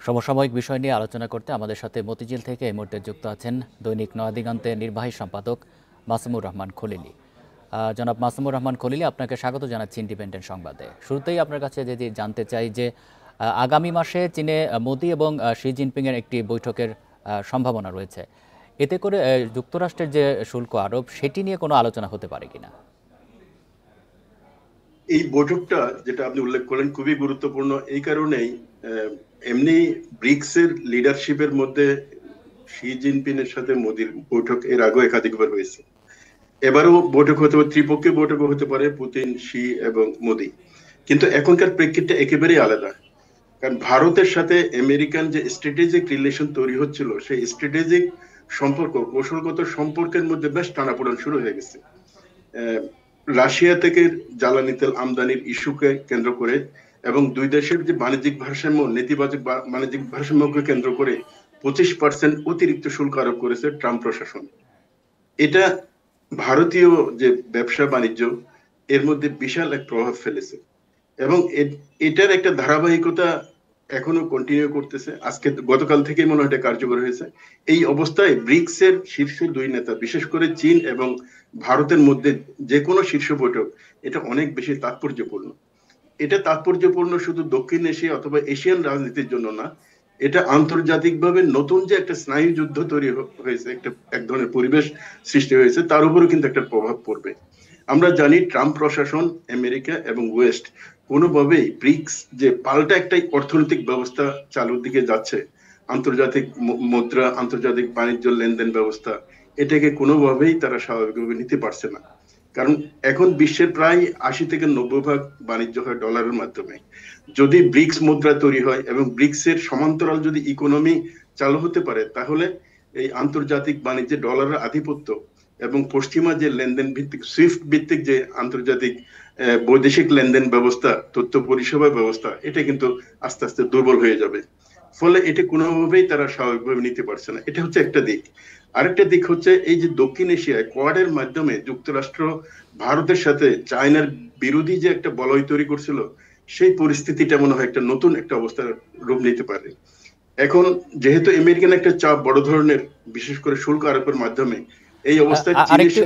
সমসাময়িক বিষয় নিয়ে আলোচনা করতে আমাদের সাথে মতিঝিল থেকে এই মুহূর্তে যুক্ত আছেন দৈনিক নয়াদিগন্তের নির্বাহী সম্পাদক মাসুমুর রহমান খলিলি। জনাব মাসুমুর রহমান খলিলি, আপনাকে স্বাগত জানাচ্ছি ইন্ডিপেন্ডেন্ট সংবাদে। শুরুতেই আপনার কাছে যদি জানতে চাই যে আগামী মাসে চীনে মোদি এবং শি জিনপিংয়ের একটি বৈঠকের সম্ভাবনা রয়েছে, এতে করে যুক্তরাষ্ট্রের যে শুল্ক আরোপ সেটি নিয়ে কোনো আলোচনা হতে পারে কিনা? এই বৈঠকটা যেটা আপনি উল্লেখ করলেন খুবই গুরুত্বপূর্ণ এই কারণেই, এমনি ব্রিক্স এর লিডারশিপের মধ্যে শি জিনপিং এর সাথে মোদির বৈঠক এর আগেও একাধিকবার হয়েছে। এবারও বৈঠক হতে পারে, ত্রিপক্ষীয় বৈঠকও হতে পারে, পুতিন, শি এবং মোদি। কিন্তু এখনকার প্রেক্ষিতটা একেবারেই আলাদা, কারণ ভারতের সাথে আমেরিকান যে স্ট্র্যাটেজিক রিলেশন তৈরি হচ্ছিল, সেই স্ট্র্যাটেজিক সম্পর্ক, কৌশলগত সম্পর্কের মধ্যে বেশ টানাপোড়েন শুরু হয়ে গেছে। রাশিয়া থেকে জ্বালানি তেল আমদানির ইস্যুকে কেন্দ্র করে এবং দুই দেশের যে বাণিজ্যিক ভারসাম্য, নেতিবাচক বাণিজ্যিক ভারসাম্যকে কেন্দ্র করে 25% অতিরিক্ত শুল্ক আরোপ করেছে ট্রাম্প প্রশাসন। এটা ভারতীয় যে ব্যবসা বাণিজ্য এর মধ্যে বিশাল এক প্রভাব ফেলেছে এবং এটার একটা ধারাবাহিকতা এখনো কন্টিনিউ করতেছে। আজকে গতকাল থেকে মনে হয় এটা কার্যকর হয়েছে। এই অবস্থায় ব্রিক্স এর শীর্ষ দুই নেতা, বিশেষ করে চীন এবং ভারতের মধ্যে যে কোনো শীর্ষ বৈঠক এটা অনেক বেশি তাৎপর্যপূর্ণ। এটা তাৎপর্যপূর্ণ শুধু দক্ষিণ এশিয়া অথবা এশিয়ান রাজনীতির জন্য না, এটা আন্তর্জাতিকভাবে নতুন যে একটা স্নায়ু যুদ্ধ তৈরি হয়েছে, এক ধরনের পরিবেশ সৃষ্টি হয়েছে, তার উপরও কিন্তু একটা প্রভাব পড়বে। আমরা জানি ট্রাম্প প্রশাসন, আমেরিকা এবং ওয়েস্ট কোনোভাবেই ব্রিক্স যে পাল্টা একটা অর্থনৈতিক ব্যবস্থা চালুর দিকে যাচ্ছে, আন্তর্জাতিক মুদ্রা, আন্তর্জাতিক বাণিজ্য লেনদেন ব্যবস্থা, এটাকে কোনোভাবেই তারা স্বাভাবিকভাবে নিতে পারছে না। কারণ এখন বিশ্বের প্রায় 80-90% বাণিজ্য হয় ডলারের মাধ্যমে। যদি ব্রিক্স মুদ্রা তৈরি হয় এবং ব্রিক্স এর সমান্তরাল যদি ইকোনমি চালু হতে পারে, তাহলে এই আন্তর্জাতিক বাণিজ্যে ডলারের আধিপত্য এবং পশ্চিমা যে লেনদেন ভিত্তিক সুইফট ভিত্তিক যে আন্তর্জাতিক বৈদেশিক লেনদেন ব্যবস্থা, তথ্য পরিষেবা ব্যবস্থা, এটা কিন্তু আস্তে আস্তে দুর্বল হয়ে যাবে। ফলে এটা কোনোভাবেই তারা স্বাভাবিকভাবে নিতে পারছে না। এটা হচ্ছে একটা দিক। আরেকটা দিক হচ্ছে এই যে দক্ষিণ এশিয়ায় কোয়াডের মাধ্যমে যুক্তরাষ্ট্র ভারতের সাথে চায়নার বিরোধী যে একটা বলয় তৈরি করছিল, সেই পরিস্থিতিটা মনে হয় একটা নতুন একটা অবস্থার রূপ নিতে পারে। এখন যেহেতু আমেরিকান একটা চাপ বড় ধরনের, বিশেষ করে শুল্ক আরোপের মাধ্যমে, এই অবস্থায়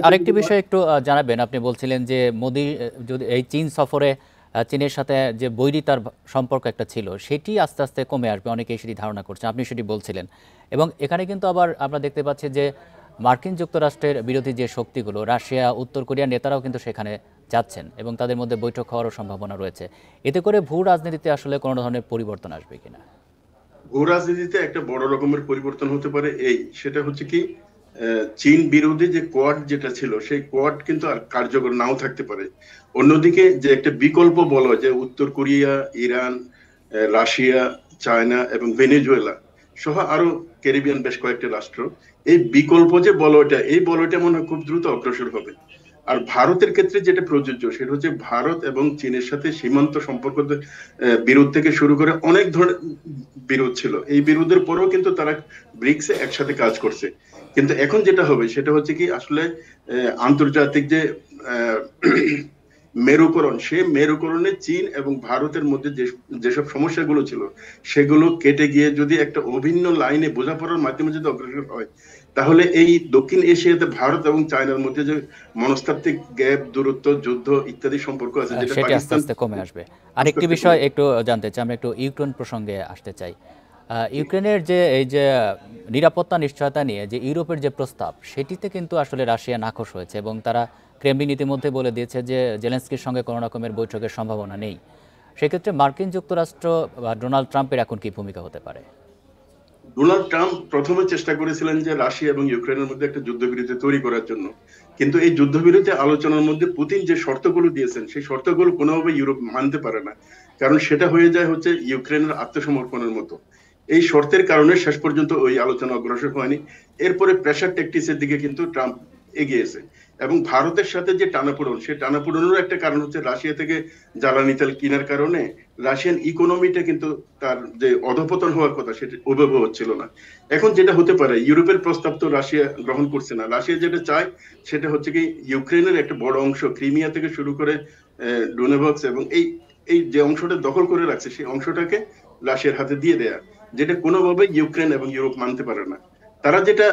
আরেকটি বিষয় একটু জানাবেন। আপনি বলছিলেন যে মোদি যদি এই চীন সফরে চীনের সাথে যে বৈরিতার সম্পর্ক একটা ছিল, সেটি আস্তে আস্তে কমে আসবে, অনেকেই সেটি ধারণা করছে, আপনি সেটি বলছিলেন। এবং এখানে কিন্তু আবার আমরা দেখতে পাচ্ছি যে মার্কিন যুক্তরাষ্ট্রের বিরোধী যে শক্তিগুলো, রাশিয়া, উত্তর কোরিয়ার নেতারাও কিন্তু সেখানে যাচ্ছেন এবং তাদের মধ্যে বৈঠক হওয়ারও সম্ভাবনা রয়েছে। এতে করে ভূ রাজনীতিতে আসলে কোনো ধরনের পরিবর্তন আসবে কিনা? ভূ রাজনীতিতে একটা বড় রকমের পরিবর্তন হতে পারে। সেটা হচ্ছে কি, চীন বিরোধী যে কোয়াড যেটা ছিল, সেই কোয়াড কিন্তু আর কার্যকর নাও থাকতে পারে। অন্যদিকে যে একটা বিকল্প বলয়, যে উত্তর কোরিয়া, ইরান, রাশিয়া, চায়না এবং ভেনেজুয়েলা সহ আরো ক্যারিবিয়ান বেশ কয়েকটা রাষ্ট্র, এই বিকল্প যে বলয়টা, এই বলয়টা মনে হয় খুব দ্রুত অগ্রসর হবে। আর ভারতের ক্ষেত্রে যেটা প্রযোজ্য, সেটা হচ্ছে ভারত এবং চীনের সাথে সীমান্ত সম্পর্ক বিরোধ থেকে শুরু করে অনেক ধরনের বিরোধ ছিল। এই বিরোধের পরেও কিন্তু তারা ব্রিক্সে একসাথে কাজ করছে। কিন্তু এখন যেটা হবে সেটা হচ্ছে কি, আসলে আন্তর্জাতিক যে মেরুকরণ, সে মেরুকরণে চীন এবং ভারতের মধ্যে যেসব সমস্যাগুলো ছিল, সেগুলো কেটে গিয়ে যদি একটা অভিন্ন লাইনে বোঝাপড়ার মাধ্যমে যদি অগ্রসর হয়, তাহলে এই দক্ষিণ এশিয়াতে ভারত এবং চায়নার মধ্যে যে মনস্তাত্ত্বিক গ্যাপ, দূরত্ব, যুদ্ধ ইত্যাদি সম্পর্ক আছে, যেটা সেটা আস্তে আস্তে কমে আসবে। আরেকটি বিষয় একটু জানতে চাই, আমরা একটু ইউক্রেন প্রসঙ্গে আসতে চাই। ইউক্রেনের যে এই যে নিরাপত্তা নিশ্চয়তা নিয়ে যে ইউরোপের যে প্রস্তাব, সেটিতে কিন্তু আসলে রাশিয়া নাখোশ হয়েছে এবং তারা ক্রেমলিন ইতিমধ্যে বলে দিয়েছে যে জেলেনস্কির সঙ্গে কোনো রকমের বৈঠকের সম্ভাবনা নেই। সেক্ষেত্রে মার্কিন যুক্তরাষ্ট্র বা ডোনাল্ড ট্রাম্পের এখন কি ভূমিকা হতে পারে? ডোনাল্ড ট্রাম্প প্রথমে চেষ্টা করেছিলেন যে রাশিয়া এবং ইউক্রেনের মধ্যে একটা যুদ্ধবিরতি তৈরি করার জন্য, কিন্তু এই যুদ্ধবিরতি আলোচনার মধ্যে পুতিন যে শর্তগুলো দিয়েছেন, সেই শর্তগুলো কোনোভাবে ইউরোপ মানতে পারে না। কারণ সেটা হয়ে যায় হচ্ছে ইউক্রেনের আত্মসমর্পণের মতো। এই শর্তের কারণে শেষ পর্যন্ত ওই আলোচনা অগ্রসর হয়নি। এরপরে প্রেসার ট্যাকটিক্সের দিকে কিন্তু ট্রাম্প এগিয়েছে। এবং ভারতের সাথে যে টানাপোড়েন, সেই টানাপোড়েনের একটা কারণ হচ্ছে রাশিয়া থেকে জ্বালানি তেল কেনার কারণে রাশিয়ান ইকোনমিটা কিন্তু তার যে অধপতন হওয়ার কথা, সেটা ওইভাবে হচ্ছিল না। এখন যেটা হতে পারে, ইউরোপের প্রস্তাব তো রাশিয়া গ্রহণ করছে না। রাশিয়া যেটা চায় সেটা হচ্ছে কি, ইউক্রেনের একটা বড় অংশ, ক্রিমিয়া থেকে শুরু করে ডোনেভক্স এবং এই এই যে অংশটা দখল করে রাখছে, সেই অংশটাকে রাশিয়ার হাতে দিয়ে দেয়া। যেটা কোনোভাবেই ইউক্রেন এবং ইউরোপ মানতে পারে না। তারা যেটা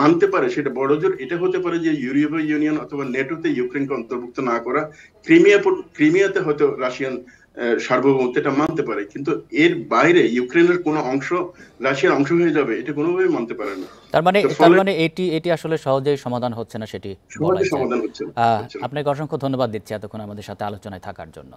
মানতে পারে সেটা বড়জোর এটা হতে পারে যে ইউরোপীয় ইউনিয়ন অথবা নেটোতে ইউক্রেনকে অন্তর্ভুক্ত না করা, ক্রিমিয়াতে হয়তো রাশিয়ান সার্বভৌমত্ব এটা মানতে পারে, কিন্তু এর বাইরে ইউক্রেনের কোনো অংশ রাশিয়ার অংশ হয়ে যাবে এটা কোনোভাবেই মানতে পারে না। তার মানে তো ফলে এটি আসলে সহজেই সমাধান হচ্ছে না, সেটি বলাই সহজে যায়। সমাধান হচ্ছে না। আপনাকে অসংখ্য ধন্যবাদ দিচ্ছি এতক্ষণ আমাদের সাথে আলোচনায় থাকার জন্য।